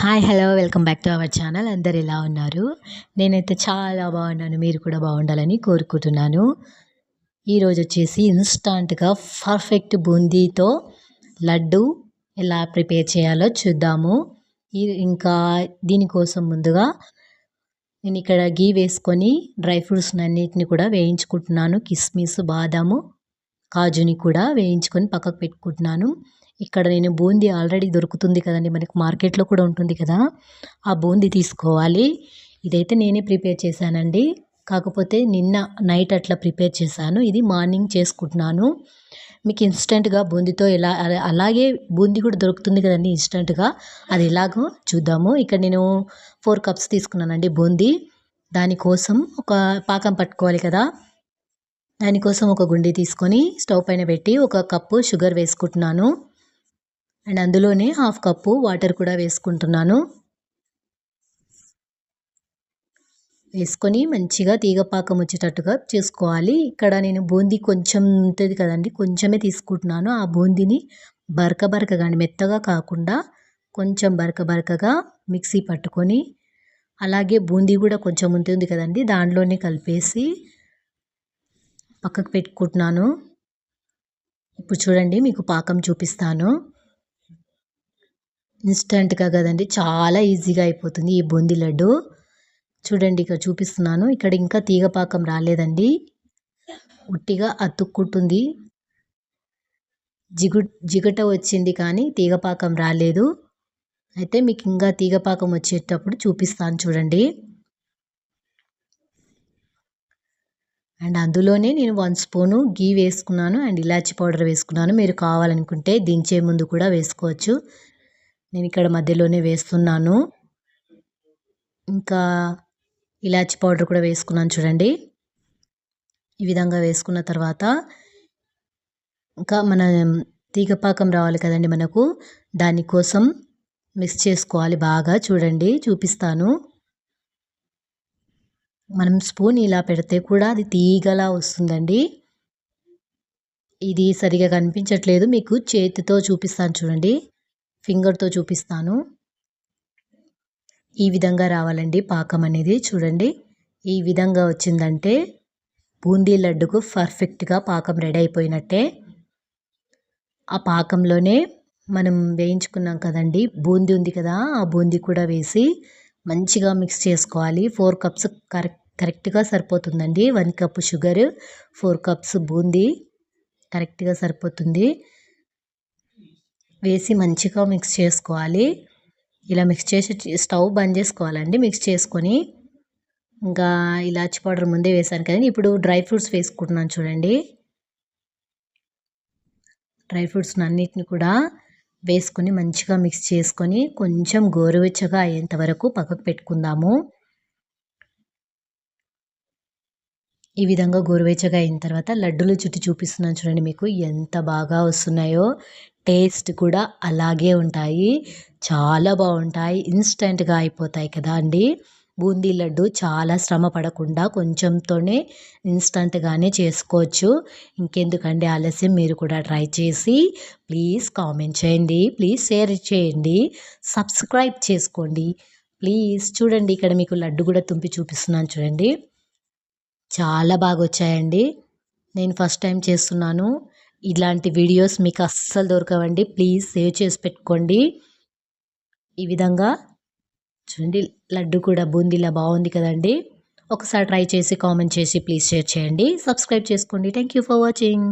Hi hello welcome back to our channel. అందరు ఎలా ఉన్నారు? నేనైతే చాలా బాగున్నాను. మీరు కూడా బాగుండాలని కోరుకుంటున్నాను. ఈరోజు వచ్చేసి ఇన్స్టాంట్గా పర్ఫెక్ట్ బూందీతో లడ్డు ఎలా ప్రిపేర్ చేయాలో చూద్దాము. ఇంకా దీనికోసం ముందుగా నేను ఇక్కడ గీ వేసుకొని డ్రై ఫ్రూట్స్ అన్నిటిని కూడా వేయించుకుంటున్నాను. కిస్మిస్, బాదాము, కాజుని కూడా వేయించుకొని పక్కకు పెట్టుకుంటున్నాను. ఇక్కడ నేను బూందీ ఆల్రెడీ దొరుకుతుంది కదండి, మనకి మార్కెట్లో కూడా ఉంటుంది కదా, ఆ బూందీ తీసుకోవాలి. ఇదైతే నేనే ప్రిపేర్ చేశానండి, కాకపోతే నిన్న నైట్ అట్లా ప్రిపేర్ చేశాను. ఇది మార్నింగ్ చేసుకుంటున్నాను. మీకు ఇన్స్టెంట్గా బూందీతో ఎలా అలాగే బూందీ కూడా దొరుకుతుంది కదండి ఇన్స్టెంట్గా, అది ఎలాగో చూద్దాము. ఇక్కడ నేను 4 కప్స్ తీసుకున్నానండి బూందీ. దానికోసం ఒక పాకం పట్టుకోవాలి కదా, దానికోసం ఒక గుండి తీసుకొని స్టవ్ పైన పెట్టి 1 కప్పు షుగర్ వేసుకుంటున్నాను. అండ్ అందులోనే 1/2 కప్పు వాటర్ కూడా వేసుకుంటున్నాను. వేసుకొని మంచిగా తీగ పాకం వచ్చేటట్టుగా చేసుకోవాలి. ఇక్కడ నేను బూందీ కొంచెం ఉంటుంది కదండి, కొంచెమే తీసుకుంటున్నాను. ఆ బూందీని బరకగా మెత్తగా కాకుండా కొంచెం బరకగా మిక్సీ పట్టుకొని, అలాగే బూందీ కూడా కొంచెం ఉంటుంది కదండి, దాంట్లోనే కలిపేసి పక్కకు పెట్టుకుంటున్నాను. ఇప్పుడు చూడండి, మీకు పాకం చూపిస్తాను. ఇన్స్టెంట్గా కదండి, చాలా ఈజీగా అయిపోతుంది ఈ బూందీ లడ్డు. చూడండి, ఇక్కడ చూపిస్తున్నాను. ఇక్కడ ఇంకా తీగ పాకం రాలేదండి, ఉట్టిగా అతుక్కుంటుంది. జిగట వచ్చింది కానీ తీగ పాకం రాలేదు. అయితే మీకు ఇంకా తీగ పాకం వచ్చేటప్పుడు చూపిస్తాను చూడండి. అండ్ అందులోనే నేను 1 స్పూను గీ వేసుకున్నాను అండ్ ఇలాచీ పౌడర్ వేసుకున్నాను. మీరు కావాలనుకుంటే దించే ముందు కూడా వేసుకోవచ్చు. నేను ఇక్కడ మధ్యలోనే వేస్తున్నాను. ఇంకా ఇలాచీ పౌడర్ కూడా వేసుకున్నాను చూడండి. ఈ విధంగా వేసుకున్న తర్వాత ఇంకా మన తీగపాకం రావాలి కదండి మనకు, దానికోసం మిక్స్ చేసుకోవాలి బాగా. చూడండి, చూపిస్తాను. మనం స్పూన్ ఇలా పెడితే కూడా అది తీగలా వస్తుందండి. ఇది సరిగా కనిపించట్లేదు, మీకు చేతితో చూపిస్తాను చూడండి, ఫింగర్తో చూపిస్తాను. ఈ విధంగా రావాలండి పాకం అనేది. చూడండి, ఈ విధంగా వచ్చిందంటే బూందీ లడ్డుకు పర్ఫెక్ట్గా పాకం రెడీ అయిపోయినట్టే. ఆ పాకంలోనే మనం వేయించుకున్నాం కదండి బూందీ ఉంది కదా, ఆ బూందీ కూడా వేసి మంచిగా మిక్స్ చేసుకోవాలి. 4 కప్స్ కరెక్ట్గా సరిపోతుందండి. 1 కప్పు షుగర్, 4 కప్స్ బూందీ కరెక్ట్గా సరిపోతుంది. వేసి మంచిగా మిక్స్ చేసుకోవాలి. ఇలా మిక్స్ చేసి స్టవ్ బంద్ చేసుకోవాలండి. మిక్స్ చేసుకొని ఇంకా ఇలాచీ పౌడర్ ముందే వేసాను కదండి, ఇప్పుడు డ్రై ఫ్రూట్స్ వేసుకుంటున్నాను చూడండి. డ్రై ఫ్రూట్స్ అన్నిటిని కూడా వేసుకొని మంచిగా మిక్స్ చేసుకొని కొంచెం గోరువెచ్చగా అయ్యేంత వరకు పక్కకు పెట్టుకుందాము. ఈ విధంగా గోరువెచ్చగా అయిన తర్వాత లడ్డూలు చుట్టి చూపిస్తున్నాను చూడండి, మీకు ఎంత బాగా వస్తున్నాయో. టేస్ట్ కూడా అలాగే ఉంటాయి, చాలా బాగుంటాయి. ఇన్స్టెంట్గా అయిపోతాయి కదా అండి బూందీ లడ్డు. చాలా శ్రమ పడకుండా కొంచెంతోనే ఇన్స్టంట్గానే చేసుకోవచ్చు. ఇంకెందుకండి ఆలస్యం, మీరు కూడా ట్రై చేసి ప్లీజ్ కామెంట్ చేయండి, ప్లీజ్ షేర్ చేయండి, సబ్స్క్రైబ్ చేసుకోండి ప్లీజ్. చూడండి, ఇక్కడ మీకు లడ్డు కూడా తుంపి చూపిస్తున్నాను చూడండి, చాలా బాగా వచ్చాయండి. నేను ఫస్ట్ టైం చేస్తున్నాను. ఇలాంటి వీడియోస్ మీకు అస్సలు దొరకవండి, ప్లీజ్ సేవ్ చేసి పెట్టుకోండి. ఈ విధంగా చూడండి, లడ్డు కూడా బూందీలా బాగుంది కదండి. ఒకసారి ట్రై చేసి కామెంట్ చేసి ప్లీజ్ షేర్ చేయండి, సబ్స్క్రైబ్ చేసుకోండి. Thank you for watching.